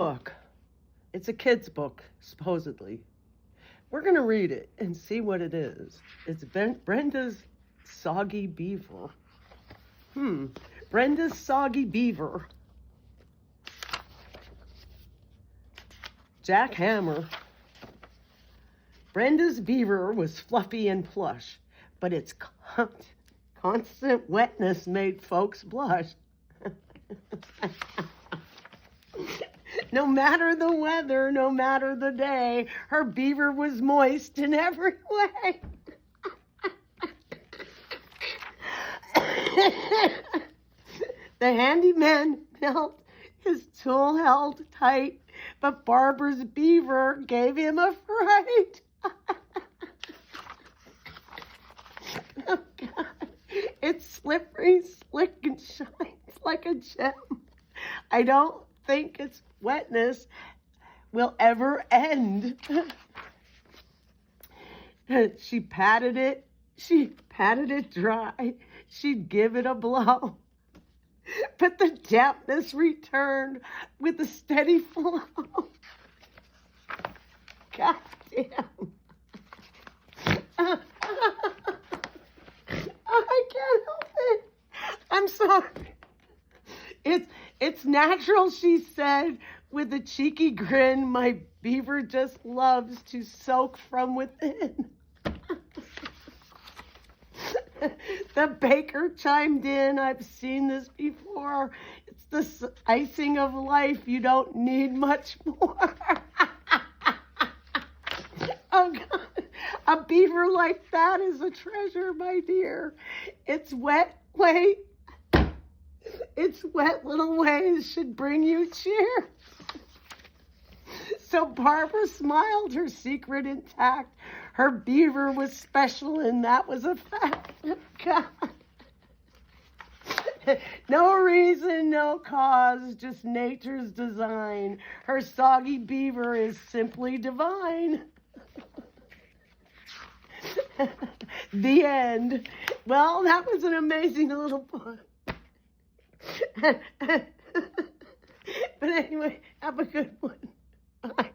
Book. It's a kid's book, supposedly. We're going to read it and see what it is. It's Brenda's Soggy Beaver. Brenda's Soggy Beaver. Jackhammer. Brenda's beaver was fluffy and plush, but its constant wetness made folks blush. No matter the weather, no matter the day, her beaver was moist in every way. The handyman felt his tool held tight, but Barbara's beaver gave him a fright. Oh, God. It's slippery, slick, and shines like a gem. I don't think its wetness will ever end. She patted it dry. She'd give it a blow. But the dampness returned with a steady flow. God damn. I can't help it. I'm sorry. It's natural, she said, with a cheeky grin. My beaver just loves to soak from within. The baker chimed in. I've seen this before. It's the icing of life. You don't need much more. Oh, God. A beaver like that is a treasure, my dear. Its wet little ways should bring you cheer. So Barbara smiled, her secret intact. Her beaver was special, and that was a fact. God. No reason, no cause, just nature's design. Her soggy beaver is simply divine. The end. Well, that was an amazing little book. But anyway, have a good one. Bye.